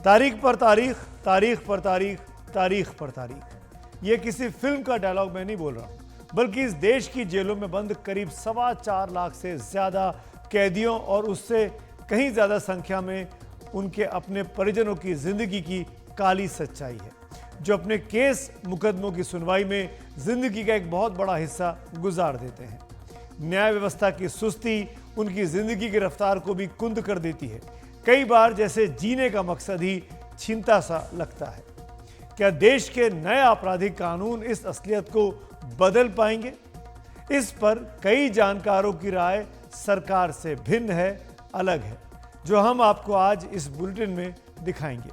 तारीख पर तारीख, तारीख पर तारीख, तारीख पर तारीख। ये किसी फिल्म का डायलॉग मैं नहीं बोल रहा हूं, बल्कि इस देश की जेलों में बंद करीब 4.25 लाख से ज्यादा कैदियों और उससे कहीं ज्यादा संख्या में उनके अपने परिजनों की जिंदगी की काली सच्चाई है, जो अपने केस मुकदमों की सुनवाई में जिंदगी का एक बहुत बड़ा हिस्सा गुजार देते हैं। न्याय व्यवस्था की सुस्ती उनकी जिंदगी की रफ्तार को भी कुंद कर देती है। कई बार जैसे जीने का मकसद ही छीनता सा लगता है। क्या देश के नए आपराधिक कानून इस असलियत को बदल पाएंगे? इस पर कई जानकारों की राय सरकार से भिन्न है, अलग है, जो हम आपको आज इस बुलेटिन में दिखाएंगे।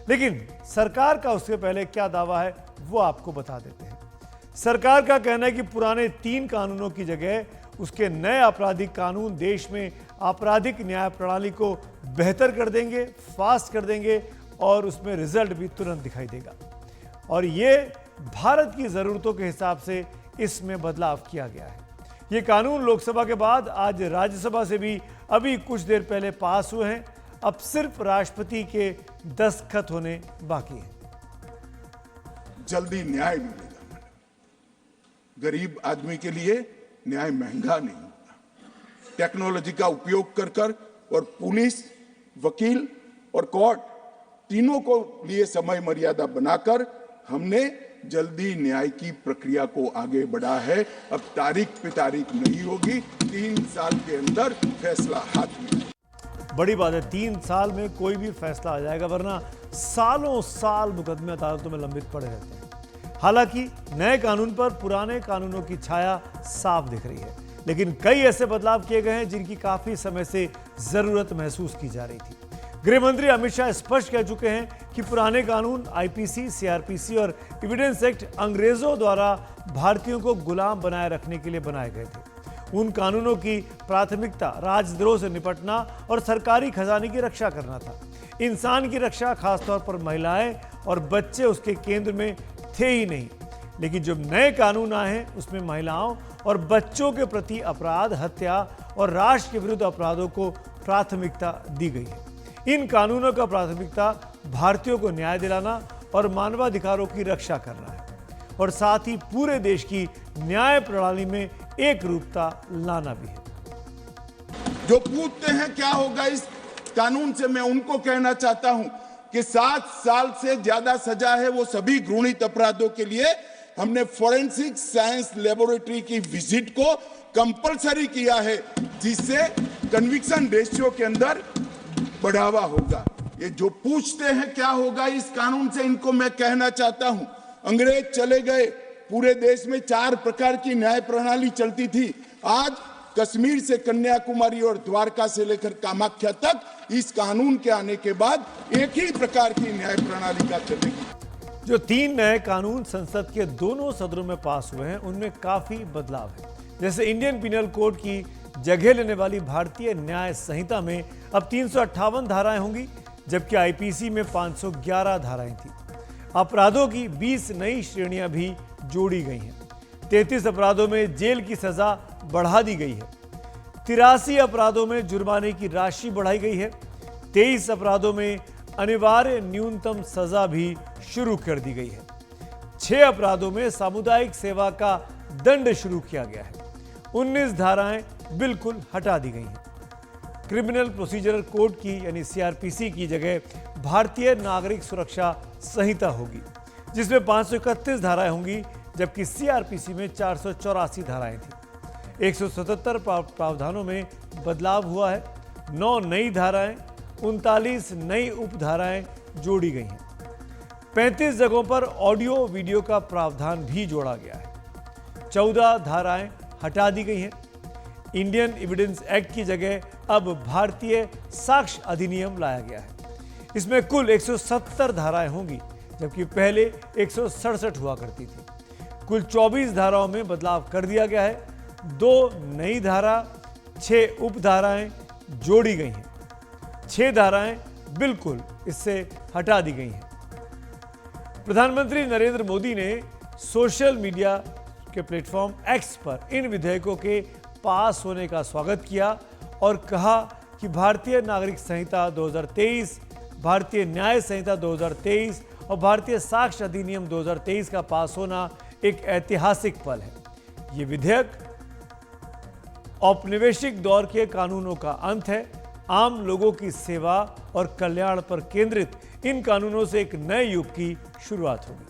लेकिन सरकार का उससे पहले क्या दावा है वो आपको बता देते हैं। सरकार का कहना है कि पुराने 3 कानूनों की जगह उसके नए आपराधिक कानून देश में आपराधिक न्याय प्रणाली को बेहतर कर देंगे, फास्ट कर देंगे और उसमें रिजल्ट भी तुरंत दिखाई देगा। और ये भारत की ज़रूरतों के हिसाब से इसमें बदलाव किया गया है। ये कानून लोकसभा के बाद आज राज्यसभा से भी अभी कुछ देर पहले पास हुए हैं। अब सिर्फ राष्ट्रपति के दस्तखत होने बाकी हैं। जल्दी न्याय मिलेगा। गरीब आदमी के लिए न्याय महंगा नहीं होगा। टेक्नोलॉजी का उपयोग कर और पुलिस, वकील और कोर्ट तीनों को लिए समय मर्यादा बनाकर हमने जल्दी न्याय की प्रक्रिया को आगे बढ़ा है। अब तारीख पे तारीख नहीं होगी, 3 साल के अंदर फैसला हाथ में। बड़ी बात है, 3 साल में कोई भी फैसला आ जाएगा, वरना सालों साल मुकदमे अदालतों में लंबित पड़े रहते हैं। हालांकि नए कानून पर पुराने कानूनों की छाया साफ दिख रही है, लेकिन कई ऐसे बदलाव किए गए हैं जिनकी काफी समय से जरूरत महसूस की जा रही थी। गृह मंत्री अमित शाह स्पष्ट कह चुके हैं कि पुराने कानून आईपीसी, सीआरपीसी और एविडेंस एक्ट अंग्रेजों द्वारा भारतीयों को गुलाम बनाए रखने के लिए बनाए गए थे। उन कानूनों की प्राथमिकता राजद्रोह से निपटना और सरकारी खजाने की रक्षा करना था। इंसान की रक्षा, खासतौर पर महिलाएं और बच्चे उसके केंद्र में थे ही नहीं। लेकिन जब नए कानून आए हैं उसमें महिलाओं और बच्चों के प्रति अपराध, हत्या और राष्ट्र के विरुद्ध अपराधों को प्राथमिकता दी गई है। इन कानूनों का प्राथमिकता भारतीयों को न्याय दिलाना और मानवाधिकारों की रक्षा करना है, और साथ ही पूरे देश की न्याय प्रणाली में एक रूपता लाना भी है। जो पूछते हैं क्या होगा इस कानून से, मैं उनको कहना चाहता हूं कि 7 साल से ज्यादा सजा है वो सभी घृणित अपराधों के लिए हमने फोरेंसिक साइंस लेबोरेटरी की विजिट को कंपलसरी किया है, जिससे कन्विक्शन रेशियो के अंदर बढ़ावा होगा। ये जो पूछते हैं क्या होगा इस कानून से, इनको मैं कहना चाहता हूं, अंग्रेज चले गए, पूरे देश में 4 प्रकार की न्याय प्रणाली चलती थी। आज कश्मीर से कन्याकुमारी और द्वारका से लेकर कामाख्या तक इस कानून के आने के बाद एक ही प्रकार की न्याय प्रणाली का चलेगी। जो 3 नए कानून संसद के दोनों सदनों में पास हुए हैं उनमें काफी बदलाव है। जैसे इंडियन पिनल कोड की जगह लेने वाली भारतीय न्याय संहिता में अब 358 धाराएं होंगी, जबकि आईपीसी में 511 धाराएं थी। अपराधों की 20 नई श्रेणियां भी जोड़ी गई हैं। 33 अपराधों में जेल की सजा बढ़ा दी गई है। 83 अपराधों में जुर्माने की राशि बढ़ाई गई है। 23 अपराधों में अनिवार्य न्यूनतम सजा भी शुरू कर दी गई है। 6 अपराधों में सामुदायिक सेवा का दंड शुरू किया गया है। 19 धाराएं बिल्कुल हटा दी गई हैं। क्रिमिनल प्रोसीजरल कोड की यानी सीआरपीसी की जगह भारतीय नागरिक सुरक्षा संहिता होगी, जिसमें 531 धाराएं होंगी, जबकि सीआरपीसी में 484 धाराएं थी। 177 प्रावधानों में बदलाव हुआ है। 9 नई धाराएं, 39 नई उपधाराएं जोड़ी गई हैं। 35 जगहों पर ऑडियो वीडियो का प्रावधान भी जोड़ा गया है। 14 धाराएं हटा दी गई हैं। इंडियन एविडेंस एक्ट की जगह अब भारतीय साक्ष्य अधिनियम लाया गया है। इसमें कुल 170 धाराएं होंगी, जबकि पहले 167 हुआ करती थी। कुल 24 धाराओं में बदलाव कर दिया गया है। 2 नई धारा, 6 उपधाराएं जोड़ी गई हैं। 6 धाराएं बिल्कुल इससे हटा दी गई हैं। प्रधानमंत्री नरेंद्र मोदी ने सोशल मीडिया के प्लेटफॉर्म एक्स पर इन विधेयकों के पास होने का स्वागत किया और कहा कि भारतीय नागरिक संहिता 2023 भारतीय न्याय संहिता 2023 और भारतीय साक्ष्य अधिनियम 2023 का पास होना एक ऐतिहासिक पल है। ये विधेयक औपनिवेशिक दौर के कानूनों का अंत है। आम लोगों की सेवा और कल्याण पर केंद्रित इन कानूनों से एक नए युग की शुरुआत होगी।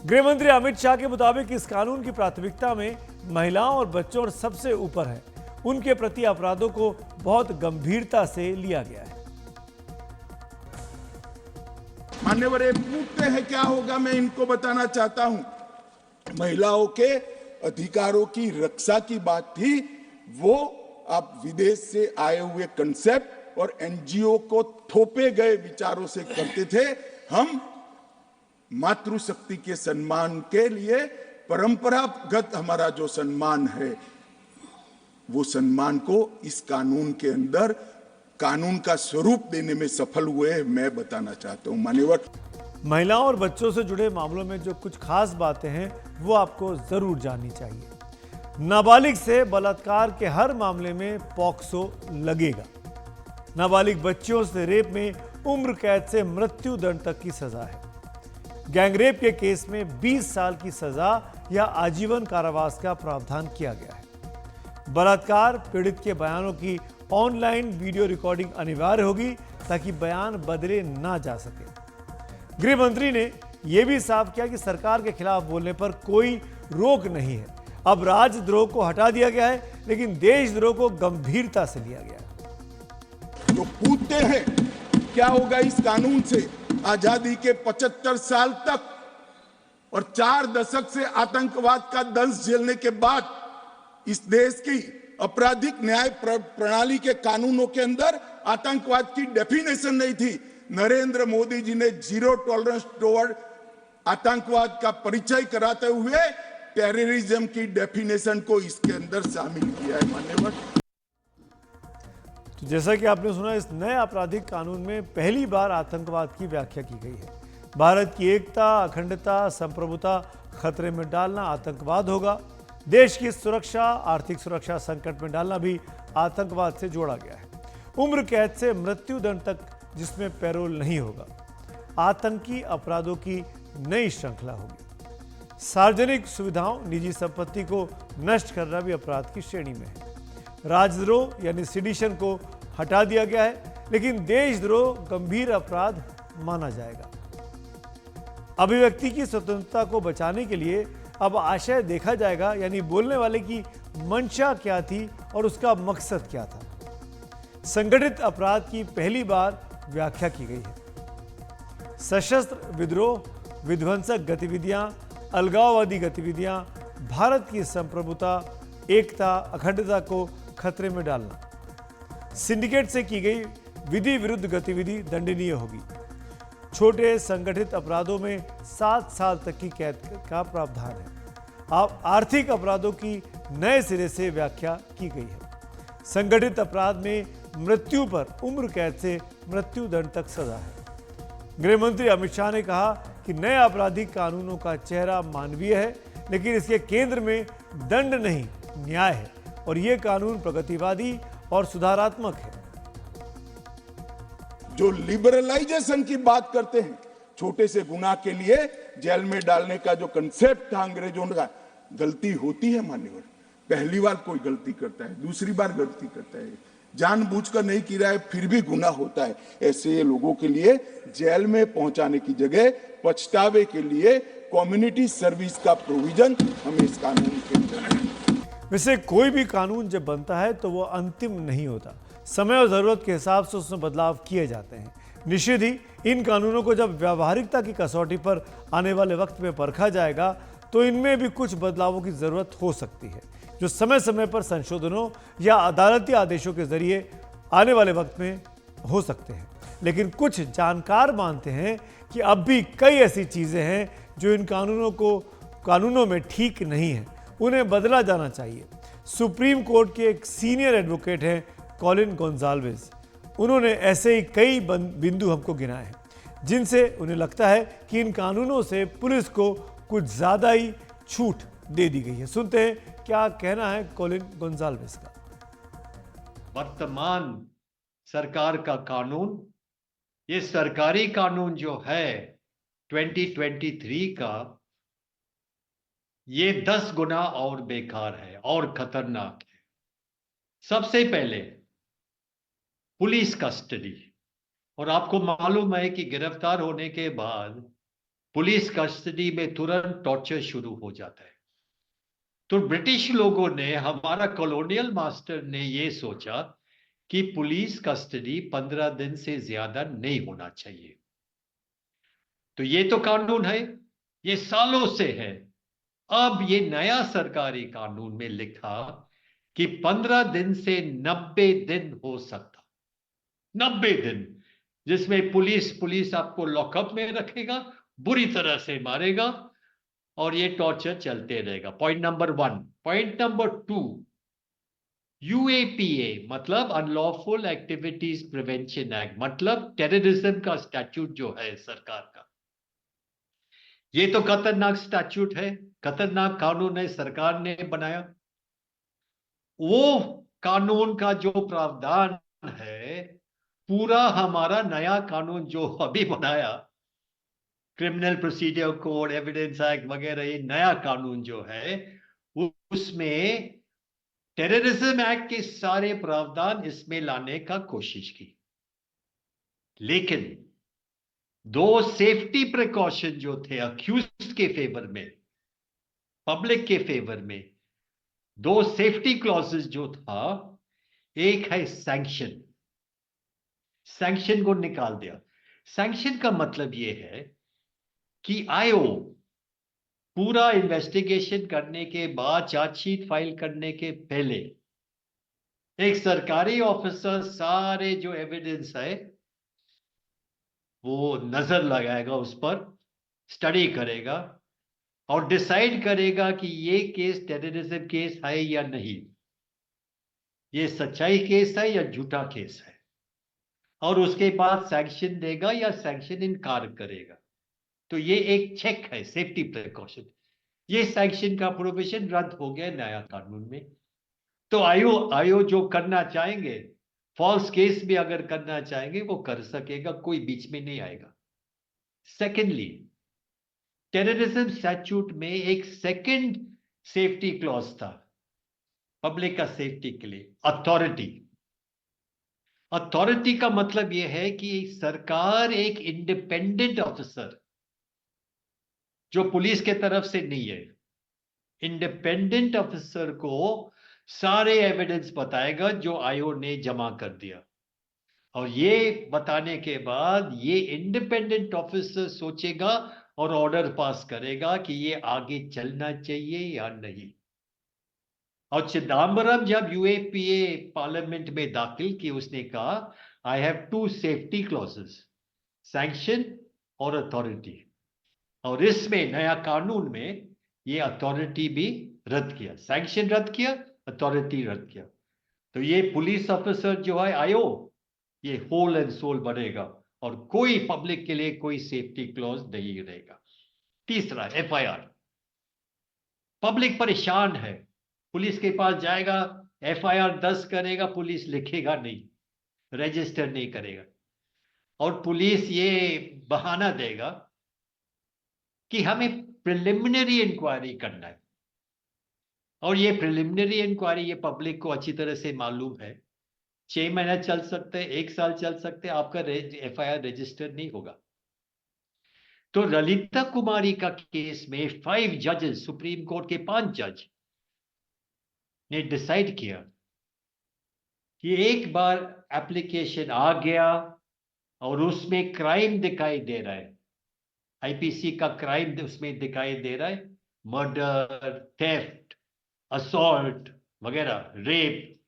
गृह मंत्री अमित शाह के मुताबिक इस कानून की प्राथमिकता में महिलाओं और बच्चों और सबसे ऊपर है। उनके प्रति अपराधों को बहुत गंभीरता से लिया गया है। मान्यवर ये पूछते हैं क्या होगा, मैं इनको बताना चाहता हूं। महिलाओं के अधिकारों की रक्षा की बात थी, वो आप विदेश से आए हुए कंसेप्ट और एनजीओ को थोपे गए विचारों से करते थे। हम मातृशक्ति के सम्मान के लिए परंपरागत हमारा जो सम्मान है, वो सम्मान को इस कानून के अंदर कानून का स्वरूप देने में सफल हुए हैं, मैं बताना चाहता हूं। मान्यवर, महिलाओं और बच्चों से जुड़े मामलों में जो कुछ खास बातें हैं वो आपको जरूर जाननी चाहिए। नाबालिग से बलात्कार के हर मामले में पॉक्सो लगेगा। नाबालिग बच्चियों से रेप में उम्र कैद से मृत्यु दंड तक की सजा है। गैंगरेप के केस में 20 साल की सजा या आजीवन कारावास का प्रावधान किया गया है। बलात्कार पीड़ित के बयानों की ऑनलाइन वीडियो रिकॉर्डिंग अनिवार्य होगी ताकि बयान बदले ना जा सके। गृह मंत्री ने यह भी साफ किया कि सरकार के खिलाफ बोलने पर कोई रोक नहीं है। अब राजद्रोह को हटा दिया गया है, लेकिन देशद्रोह को गंभीरता से लिया गया है। जो पूछते हैं क्या होगा इस कानून से, आजादी के 75 साल तक और 4 दशक से आतंकवाद का दंश झेलने के बाद इस देश की आपराधिक न्याय प्रणाली के कानूनों के अंदर आतंकवाद की डेफिनेशन नहीं थी। नरेंद्र मोदी जी ने जीरो टॉलरेंस टुवर्ड आतंकवाद का परिचय कराते हुए टेररिज्म की डेफिनेशन को इसके अंदर शामिल किया है। मान्यवर, तो जैसा कि आपने सुना, इस नए आपराधिक कानून में पहली बार आतंकवाद की व्याख्या की गई है। भारत की एकता, अखंडता, संप्रभुता खतरे में डालना आतंकवाद होगा। देश की सुरक्षा, आर्थिक सुरक्षा संकट में डालना भी आतंकवाद से जोड़ा गया है। उम्र कैद से मृत्यु दंड तक जिसमें पैरोल नहीं होगा। आतंकी अपराधों की नई श्रृंखला होगी। सार्वजनिक सुविधाओं, निजी संपत्ति को नष्ट करना भी अपराध की श्रेणी में है। राजद्रोह यानी सिडिशन को हटा दिया गया है, लेकिन देशद्रोह गंभीर अपराध माना जाएगा। अभिव्यक्ति की स्वतंत्रता को बचाने के लिए अब आशय देखा जाएगा, यानी बोलने वाले की मंशा क्या थी और उसका मकसद क्या था। संगठित अपराध की पहली बार व्याख्या की गई है। सशस्त्र विद्रोह, विध्वंसक गतिविधियां, अलगाववादी गतिविधियां, भारत की संप्रभुता, एकता, अखंडता को खतरे में डालना। सिंडिकेट से की गई विधि विरुद्ध गतिविधि दंडनीय होगी। छोटे संगठित अपराधों में 7 साल तक की कैद का प्रावधान है। अब आर्थिक अपराधों की नए सिरे से व्याख्या की गई है। संगठित अपराध में मृत्यु पर उम्र कैद से मृत्यु दंड तक सजा है। गृह मंत्री अमित शाह ने कहा कि नए आपराधिक कानूनों का चेहरा मानवीय है, लेकिन इसके केंद्र में दंड नहीं, न्याय है, और यह कानून प्रगतिवादी और सुधारात्मक है। जो लिबरलाइजेशन की बात करते हैं, छोटे से गुनाह के लिए जेल में डालने का जो कंसेप्ट था अंग्रेजों का, गलती होती है मान्यवर। पहली बार कोई गलती करता है, दूसरी बार गलती करता है, जानबूझकर नहीं किया है, फिर भी गुनाह होता है। ऐसे लोगों के लिए जेल में पहुंचाने की जगह पछतावे के लिए कम्युनिटी सर्विस का प्रोविजन हमें इस कानून के अंदर। वैसे कोई भी कानून जब बनता है तो वो अंतिम नहीं होता। समय और जरूरत के हिसाब से उसमें बदलाव किए जाते हैं। निश्चित ही इन कानूनों को जब व्यावहारिकता की कसौटी पर आने वाले वक्त में परखा जाएगा तो इनमें भी कुछ बदलावों की जरूरत हो सकती है, जो समय समय पर संशोधनों या अदालती आदेशों के जरिए आने वाले वक्त में हो सकते हैं। लेकिन कुछ जानकार मानते हैं कि अब भी कई ऐसी चीजें हैं जो इन कानूनों में ठीक नहीं है, उन्हें बदला जाना चाहिए। सुप्रीम कोर्ट के एक सीनियर एडवोकेट हैं कॉलिन गोंजाल्वेज। उन्होंने ऐसे ही कई बिंदु हमको गिनाए हैं जिनसे उन्हें लगता है कि इन कानूनों से पुलिस को कुछ ज्यादा ही छूट दे दी गई है। सुनते हैं क्या कहना है कॉलिन गोंजाल्वेज का। वर्तमान सरकार का कानून, ये सरकारी कानून जो है 2023 का, ये 10 गुना और बेकार है और खतरनाक है। सबसे पहले पुलिस कस्टडी, और आपको मालूम है कि गिरफ्तार होने के बाद पुलिस कस्टडी में तुरंत टॉर्चर शुरू हो जाता है। तो ब्रिटिश लोगों ने, हमारा कॉलोनियल मास्टर ने ये सोचा कि पुलिस कस्टडी 15 दिन से ज्यादा नहीं होना चाहिए। तो ये तो कानून है, ये सालों से है। अब ये नया सरकारी कानून में लिखा कि 15 दिन से 90 दिन हो सकता, 90 दिन, जिसमें पुलिस आपको लॉकअप में रखेगा, बुरी तरह से मारेगा और ये टॉर्चर चलते रहेगा। Point number 1। Point number 2, UAPA मतलब अनलॉफुल एक्टिविटीज प्रिवेंशन एक्ट, मतलब टेररिज्म का स्टैट्यूट जो है सरकार का, ये तो खतरनाक स्टैट्यूट है, खतरनाक कानून है, सरकार ने बनाया। वो कानून का जो प्रावधान है, पूरा हमारा नया कानून जो अभी बनाया, criminal procedure code, evidence act वगैरह, ये नया कानून जो है उसमें टेररिज्म एक्ट के सारे प्रावधान इसमें लाने का कोशिश की। लेकिन 2 सेफ्टी प्रिकॉशन जो थे अक्यूज्ड के फेवर में, पब्लिक के फेवर में, 2 सेफ्टी क्लॉजेस जो था, एक है सैंक्शन, सैंक्शन को निकाल दिया। सैंक्शन का मतलब यह है कि आयो पूरा इन्वेस्टिगेशन करने के बाद, चार्जशीट फाइल करने के पहले, एक सरकारी ऑफिसर सारे जो एविडेंस है वो नजर लगाएगा, उस पर स्टडी करेगा और डिसाइड करेगा कि ये केस टेररिज्म केस है या नहीं, ये सच्चाई केस है या झूठा केस है, और उसके बाद सैंक्शन देगा या सैंक्शन इनकार करेगा। तो ये एक चेक है, सेफ्टी प्रिकॉशन। ये सैंक्शन का प्रोविजन रद्द हो गया नया कानून में। तो आयो जो करना चाहेंगे, फॉल्स केस भी अगर करना चाहेंगे वो कर सकेगा, कोई बीच में नहीं आएगा। सेकेंडली, टेररिज्म स्टैट्यूट में एक सेकंड सेफ्टी क्लॉज था पब्लिक का सेफ्टी के लिए, अथॉरिटी। अथॉरिटी का मतलब यह है कि सरकार एक इंडिपेंडेंट ऑफिसर, जो पुलिस के तरफ से नहीं है, इंडिपेंडेंट ऑफिसर को सारे एविडेंस बताएगा जो आयो ने जमा कर दिया, और ये बताने के बाद ये इंडिपेंडेंट ऑफिसर सोचेगा और ऑर्डर पास करेगा कि ये आगे चलना चाहिए या नहीं। और चिदम्बरम जब यूएपीए पार्लियामेंट में दाखिल की, उसने कहा I have 2 safety clauses, sanction और अथॉरिटी। और इसमें नया कानून में ये अथॉरिटी भी रद्द किया, सैंक्शन रद्द किया, अथॉरिटी रद्द किया। तो ये पुलिस ऑफिसर जो है आयो, ये होल एंड सोल बनेगा और कोई पब्लिक के लिए कोई सेफ्टी क्लॉज नहीं रहेगा। तीसरा, एफआईआर। पब्लिक परेशान है, पुलिस के पास जाएगा, एफआईआर 10 करेगा, पुलिस लिखेगा नहीं, रजिस्टर नहीं करेगा, और पुलिस ये बहाना देगा कि हमें प्रिलिमिनरी इंक्वायरी करना है। और ये प्रिलिमिनरी इंक्वायरी, ये पब्लिक को अच्छी तरह से मालूम है, 6 महीना चल सकते हैं, 1 साल चल सकते हैं, आपका एफआईआर रजिस्टर नहीं होगा। तो ललिता कुमारी का केस में 5 जजेस, सुप्रीम कोर्ट के 5 जज ने डिसाइड किया कि एक बार एप्लीकेशन आ गया और उसमें क्राइम दिखाई दे रहा है, आईपीसी का क्राइम उसमें दिखाई दे रहा है, मर्डर, थेफ्ट, असॉल्ट वगैरह, रेप,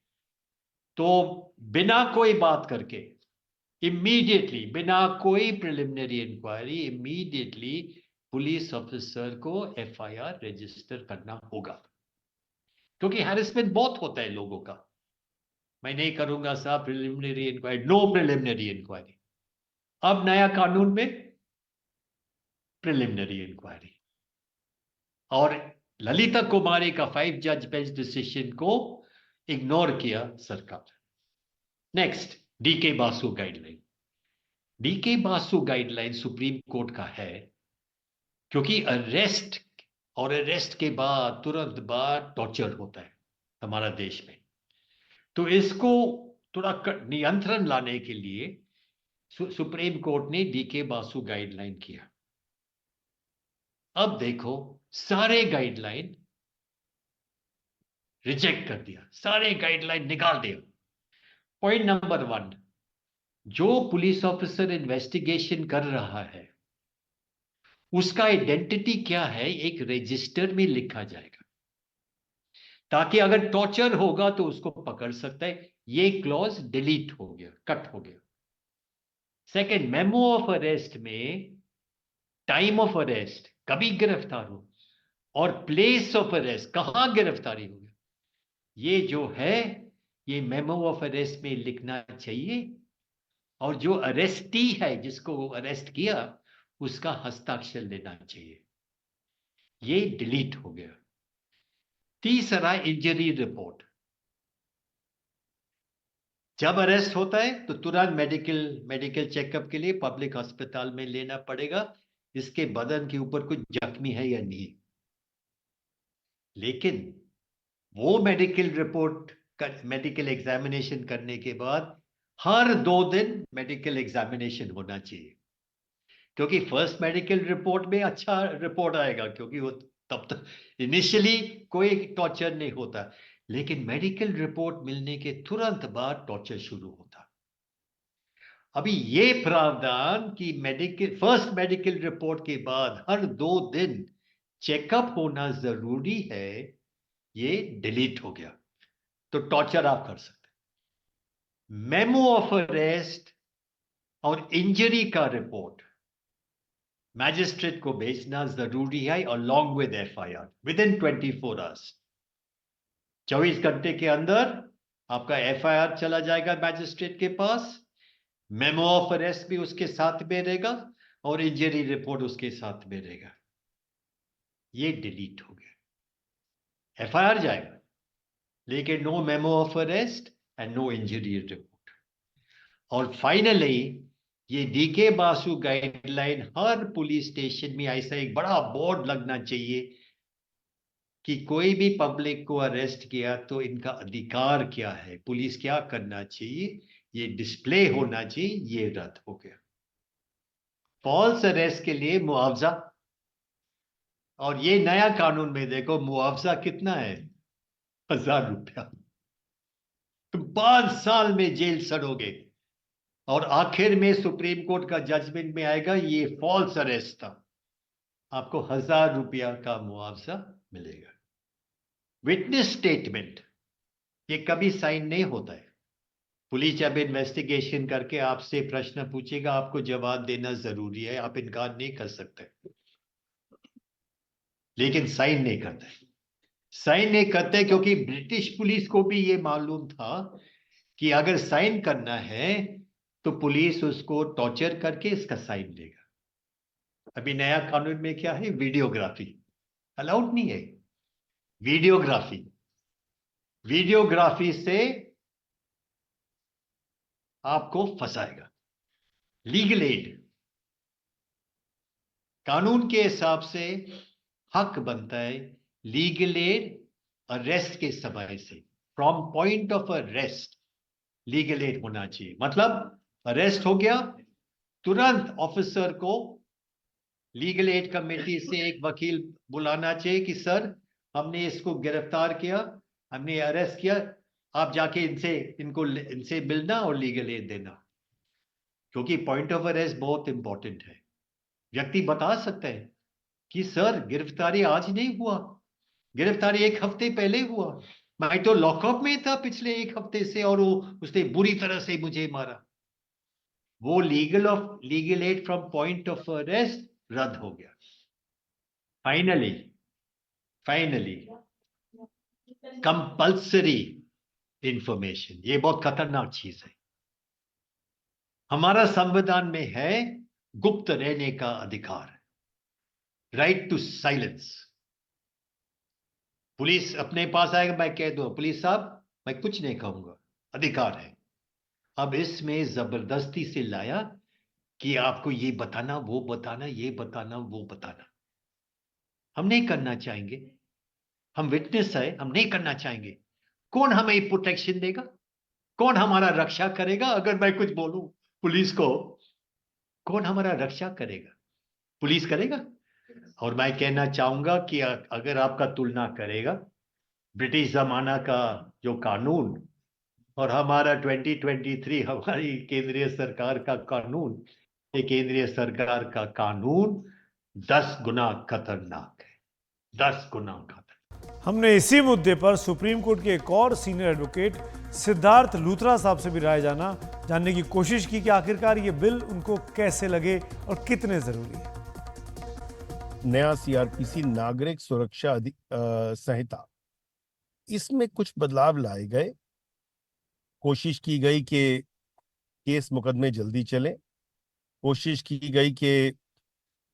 तो बिना कोई बात करके इमीडिएटली, बिना कोई preliminary inquiry, immediately police officer को एफआईआर रजिस्टर करना होगा। क्योंकि हैरेसमेंट बहुत होता है लोगों का, मैं नहीं करूंगा साहब preliminary inquiry, no preliminary inquiry. अब नया कानून में प्रिलिमिनरी इंक्वायरी, और ललिता कुमारी का 5 जज बेंच डिसीजन को इग्नोर किया सरकार। Next, D K Basu guideline. D K Basu guideline supreme court का है, क्योंकि अरेस्ट और अरेस्ट के बाद तुरंत बाद टॉर्चर होता है हमारा देश में। तो इसको थोड़ा नियंत्रण लाने के लिए सुप्रीम कोर्ट ने डीके बासु गाइडलाइन किया। अब देखो, सारे गाइडलाइन रिजेक्ट कर दिया, सारे गाइडलाइन निकाल दिया। पॉइंट नंबर 1, जो पुलिस ऑफिसर इन्वेस्टिगेशन कर रहा है उसका आइडेंटिटी क्या है, एक रजिस्टर में लिखा जाएगा, ताकि अगर टॉर्चर होगा तो उसको पकड़ सकता है। ये क्लॉज डिलीट हो गया, कट हो गया। सेकंड, मेमो ऑफ अरेस्ट में टाइम ऑफ अरेस्ट, कभी गिरफ्तार हो, और प्लेस ऑफ अरेस्ट, कहां गिरफ्तारी हो गया, ये जो है ये मेमो ऑफ अरेस्ट में लिखना चाहिए। और जो अरेस्टी है, जिसको अरेस्ट किया, उसका हस्ताक्षर लेना चाहिए। ये डिलीट हो गया। तीसरा, इंजरी रिपोर्ट। जब अरेस्ट होता है तो तुरंत मेडिकल चेकअप के लिए पब्लिक अस्पताल में लेना पड़ेगा, इसके बदन के ऊपर कुछ जख्मी है या नहीं। लेकिन वो मेडिकल रिपोर्ट, मेडिकल एग्जामिनेशन करने के बाद हर 2 दिन मेडिकल एग्जामिनेशन होना चाहिए, क्योंकि फर्स्ट मेडिकल रिपोर्ट में अच्छा रिपोर्ट आएगा, क्योंकि वो तब तक इनिशियली कोई टॉर्चर नहीं होता, लेकिन मेडिकल रिपोर्ट मिलने के तुरंत बाद टॉर्चर शुरू होता। अभी ये प्रावधान कि फर्स्ट मेडिकल रिपोर्ट के बाद हर 2 दिन चेकअप होना जरूरी है, ये डिलीट हो गया। तो टॉर्चर आप कर सकते। मेमो ऑफ अरेस्ट और इंजरी का रिपोर्ट मैजिस्ट्रेट को भेजना जरूरी है, along with FIR, with in 24 hours. 24 घंटे के अंदर आपका एफआईआर चला जाएगा मैजिस्ट्रेट के पास, मेमो ऑफ अरेस्ट भी उसके साथ में रहेगा और इंजरी रिपोर्ट उसके साथ में रहेगा। ये डिलीट हो गया। एफआईआर जाएगा लेकिन no memo of arrest and no injury report. और फाइनली ये डीके बासु गाइडलाइन, हर पुलिस स्टेशन में ऐसा एक बड़ा बोर्ड लगना चाहिए कि कोई भी पब्लिक को अरेस्ट किया तो इनका अधिकार क्या है, पुलिस क्या करना चाहिए, ये डिस्प्ले होना चाहिए। ये रद्द हो गया। फॉल्स अरेस्ट के लिए मुआवजा, और ये नया कानून में देखो मुआवजा कितना है, 1000 रुपया। तुम 5 साल में जेल सड़ोगे। और आखिर में सुप्रीम कोर्ट का जजमेंट में आएगा ये फॉल्स अरेस्ट था, आपको 1000 रुपया का मुआवजा मिलेगा। विटनेस स्टेटमेंट, ये कभी साइन नहीं होता है। पुलिस जब इन्वेस्टिगेशन करके आपसे प्रश्न पूछेगा, आपको जवाब देना जरूरी है, आप इनकार नहीं कर सकते, लेकिन साइन नहीं करते। साइन नहीं करते क्योंकि ब्रिटिश पुलिस को भी ये मालूम था कि अगर साइन करना है तो पुलिस उसको टॉर्चर करके इसका साइन लेगा। अभी नया कानून में क्या है, वीडियोग्राफी अलाउड नहीं है। वीडियोग्राफी से आपको फंसाएगा। लीगल एड, कानून के हिसाब से हक बनता है लीगल एड अरेस्ट के समय से, from point of arrest legal aid होना चाहिए। मतलब अरेस्ट हो गया, तुरंत ऑफिसर को लीगल एड कमेटी से एक वकील बुलाना चाहिए कि सर हमने इसको गिरफ्तार किया, हमने अरेस्ट किया, आप जाके इनसे मिलना और लीगल एड देना। क्योंकि पॉइंट ऑफ अरेस्ट बहुत इंपॉर्टेंट है। व्यक्ति बता सकता है कि सर गिरफ्तारी आज नहीं हुआ, गिरफ्तारी 1 हफ्ते पहले हुआ, मैं तो लॉकअप में था पिछले 1 हफ्ते से और उसने बुरी तरह से मुझे मारा। वो legal aid from point of arrest रद्द हो गया। फाइनली कंपल्सरी इंफॉर्मेशन, ये बहुत खतरनाक चीज है। हमारा संविधान में है गुप्त रहने का अधिकार, राइट टू साइलेंस। पुलिस अपने पास आएगा, मैं कह दूं पुलिस साहब मैं कुछ नहीं कहूंगा, अधिकार है। अब इसमें जबरदस्ती से लाया कि आपको ये बताना, वो बताना, ये बताना, वो बताना। हम नहीं करना चाहेंगे। हम विटनेस है, हम नहीं करना चाहेंगे। कौन हमें प्रोटेक्शन देगा? कौन हमारा रक्षा करेगा? अगर मैं कुछ बोलूं पुलिस को, कौन हमारा रक्षा करेगा? पुलिस करेगा। और मैं कहना चाहूंगा कि अगर आपका तुलना करेगा ब्रिटिश जमाना का जो कानून और हमारा 2023 हमारी केंद्रीय सरकार का कानून, ये केंद्रीय सरकार का कानून 10 गुना खतरनाक है। 10 गुना खतरनाक। हमने इसी मुद्दे पर सुप्रीम कोर्ट के एक और सीनियर एडवोकेट सिद्धार्थ लूथरा साहब से भी राय जानने की कोशिश की कि आखिरकार ये बिल उनको कैसे लगे और कितने जरूरी है। नया सीआरपीसी नागरिक सुरक्षा संहिता, इसमें कुछ बदलाव लाए गए। कोशिश की गई कि केस मुकदमे जल्दी चले, कोशिश की गई कि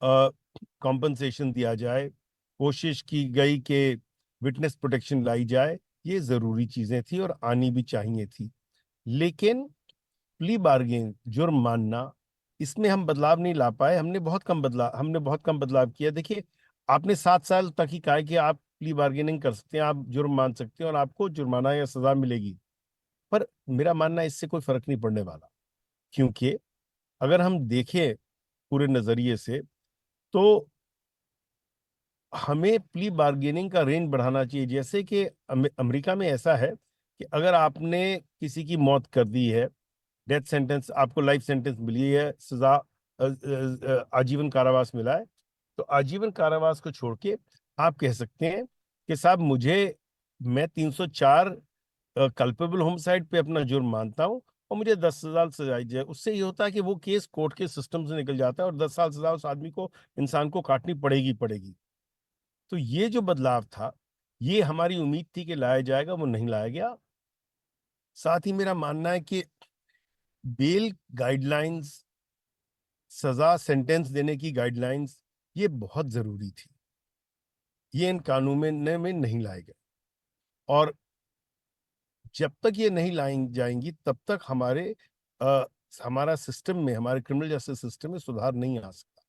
कॉम्पनसेशन दिया जाए, कोशिश की गई कि विटनेस प्रोटेक्शन लाई जाए। ये जरूरी चीजें थी और आनी भी चाहिए थी। लेकिन प्ली बार्गेन, जुर्म मानना, इसमें हम बदलाव नहीं ला पाए। हमने बहुत कम बदलाव किया। देखिए, आपने 7 साल तक ही कहा है कि आप प्ली बार्गेनिंग कर सकते हैं, आप जुर्म मान सकते हैं और आपको जुर्माना या सजा मिलेगी। पर मेरा मानना है इससे कोई फर्क नहीं पड़ने वाला, क्योंकि अगर हम देखें पूरे नजरिए से तो हमें प्ली बार्गेनिंग का रेंज बढ़ाना चाहिए। जैसे कि अमेरिका में ऐसा है कि अगर आपने किसी की मौत कर दी है, डेथ सेंटेंस, आपको लाइफ सेंटेंस मिली है, सजा आजीवन कारावास मिला है, तो आजीवन कारावास को छोड़ के आप कह सकते हैं कि साहब मैं 304 कल्पेबल होमसाइड पे अपना जुर्म मानता हूं और मुझे 10 साल सजा दी जाए। उससे ये होता है कि वो केस कोर्ट के सिस्टम से निकल जाता है और 10 साल सजा उस आदमी को, इंसान को काटनी पड़ेगी। तो ये जो बदलाव था, ये हमारी उम्मीद थी कि लाया जाएगा, वो नहीं लाया गया। साथ ही मेरा मानना है कि बेल गाइडलाइंस, सजा सेंटेंस देने की गाइडलाइंस, ये बहुत जरूरी थी। ये इन कानूनों में नहीं लाए गए और जब तक ये नहीं लाई जाएंगी तब तक हमारा सिस्टम में, हमारे क्रिमिनल जस्टिस सिस्टम में सुधार नहीं आ सकता।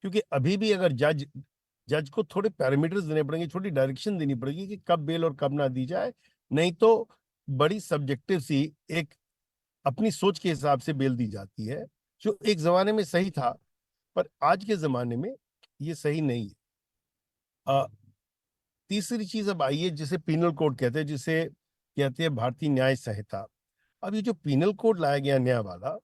क्योंकि अभी भी अगर जज को थोड़े पैरामीटर्स देने पड़ेंगे, छोटी डायरेक्शन देनी पड़ेगी कि कब बेल और कब ना दी जाए, नहीं तो बड़ी सब्जेक्टिव सी एक अपनी सोच के हिसाब से बेल दी जाती है, जो एक जमाने में सही था पर आज के जमाने में ये सही नहीं है। तीसरी चीज अब आई है जिसे पीनल कोड कहते हैं, जिसे कहते हैं भारतीय न्याय संहिता। अब ये जो पीनल कोड लाया गया नया वाला,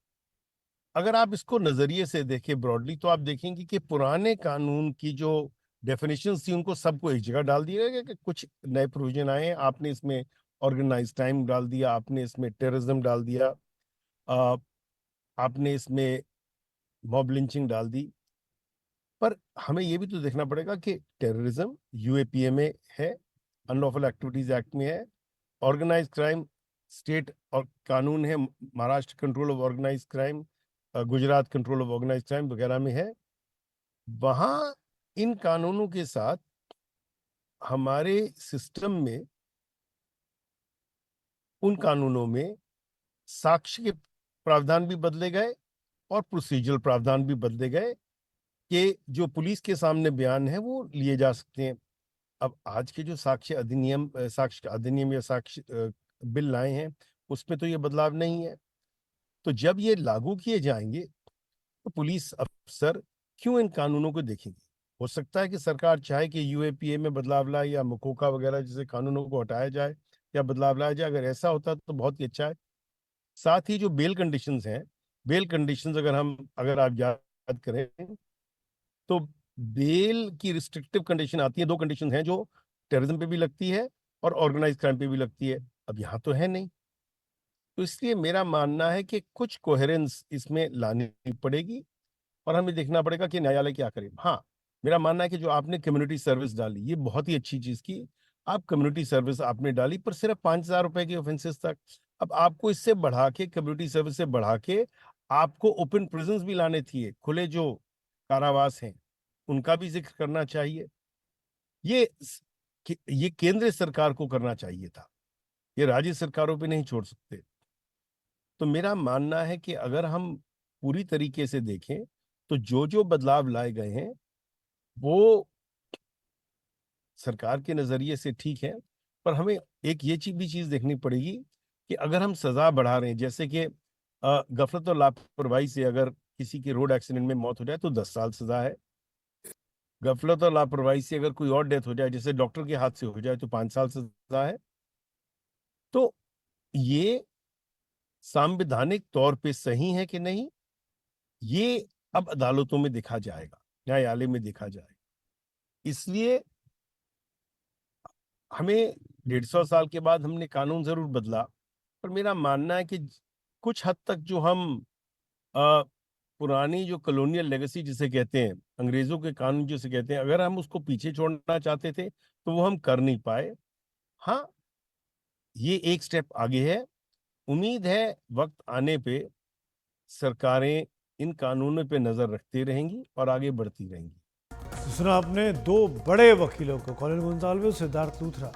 अगर आप इसको नजरिए से देखें ब्रॉडली, तो आप देखेंगे कि पुराने कानून की जो डेफिनेशंस थी उनको सबको एक जगह डाल दिया गया कि कुछ नए प्रोविजन आए हैं। आपने इसमें ऑर्गेनाइज क्राइम डाल दिया, आपने इसमें टेररिज्म डाल दिया, आपने इसमें मॉब लिंचिंग डाल दी। पर हमें यह भी तो देखना पड़ेगा कि टेररिज्म यूएपीए में है, अनलॉफुल एक्टिविटीज एक्ट में है, ऑर्गेनाइज क्राइम स्टेट और कानून है, Maharashtra control of organise crime, Gujarat control of organise crime वगैरह में है। वहां इन कानूनों के साथ हमारे सिस्टम में, उन कानूनों में साक्ष्य के प्रावधान भी बदले गए और प्रोसीजरल प्रावधान भी बदले गए कि जो पुलिस के सामने बयान है वो लिए जा सकते हैं। अब आज के जो साक्ष्य अधिनियम या साक्ष्य बिल लाए हैं, उसमें तो ये बदलाव नहीं है। तो जब ये लागू किए जाएंगे तो पुलिस अफसर क्यों इन कानूनों को देखेंगे? हो सकता है कि सरकार चाहे कि यूएपीए में बदलाव लाए या मकोका वगैरह जैसे कानूनों को हटाया जाए या बदलाव लाया जाए। अगर ऐसा होता तो बहुत ही अच्छा है। साथ ही जो बेल कंडीशंस हैं, बेल कंडीशंस अगर आप याद करें तो बेल की रिस्ट्रिक्टिव कंडीशन आती है। 2 कंडीशन हैं जो टेररिज्म पे भी लगती है और ऑर्गेनाइज क्राइम पे भी लगती है। अब यहाँ तो है नहीं, तो इसलिए मेरा मानना है कि कुछ कोहेरेंस इसमें लानी पड़ेगी और हमें देखना पड़ेगा कि न्यायालय क्या करे। हाँ, मेरा मानना है कि जो आपने कम्युनिटी सर्विस डाली, ये बहुत ही अच्छी चीज की। आप कम्युनिटी सर्विस आपने डाली पर सिर्फ 5,000 रुपए के ऑफेंसेस तक। अब आपको इससे बढ़ा के, कम्युनिटी सर्विस से बढ़ा के आपको ओपन प्रिजन्स भी लाने थे, खुले जो कारावास हैं उनका भी जिक्र करना चाहिए। ये ये केंद्र सरकार को करना चाहिए था, ये राज्य सरकारों पे नहीं छोड़ सकते। तो मेरा मानना है कि अगर हम पूरी तरीके से देखें तो जो जो बदलाव लाए गए हैं वो सरकार के नजरिए से ठीक है, पर हमें एक ये भी चीज देखनी पड़ेगी कि अगर हम सजा बढ़ा रहे हैं, जैसे कि गफलत और लापरवाही से अगर किसी की रोड एक्सीडेंट में मौत हो जाए तो 10 साल सजा है। गफलत और लापरवाही से अगर कोई और डेथ हो जाए, जैसे डॉक्टर के हाथ से हो जाए, तो 5 साल सजा है। तो ये संवैधानिक तौर पे सही है कि नहीं, ये अब अदालतों में देखा जाएगा, न्यायालय में देखा जाएगा। इसलिए हमें 150 साल के बाद हमने कानून जरूर बदला, पर मेरा मानना है कि कुछ हद तक जो हम पुरानी जो कॉलोनियल लेगेसी जिसे कहते हैं, अंग्रेजों के कानून जिसे कहते हैं, अगर हम उसको पीछे छोड़ना चाहते थे तो वो हम कर नहीं पाए। हाँ, ये एक स्टेप आगे है। उम्मीद है वक्त आने पे सरकारें इन कानूनों पे नजर रखती रहेंगी और आगे बढ़ती रहेंगी। सुना आपने दो बड़े वकीलों को, कॉलिन गोंसाल्विस, सिद्धार्थ लूथरा।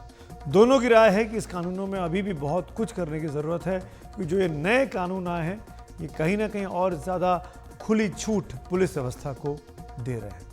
दोनों की राय है कि इस कानूनों में अभी भी बहुत कुछ करने की ज़रूरत है, क्योंकि जो ये नए कानून आए हैं ये कहीं ना कहीं और ज़्यादा खुली छूट पुलिस व्यवस्था को दे रहे हैं।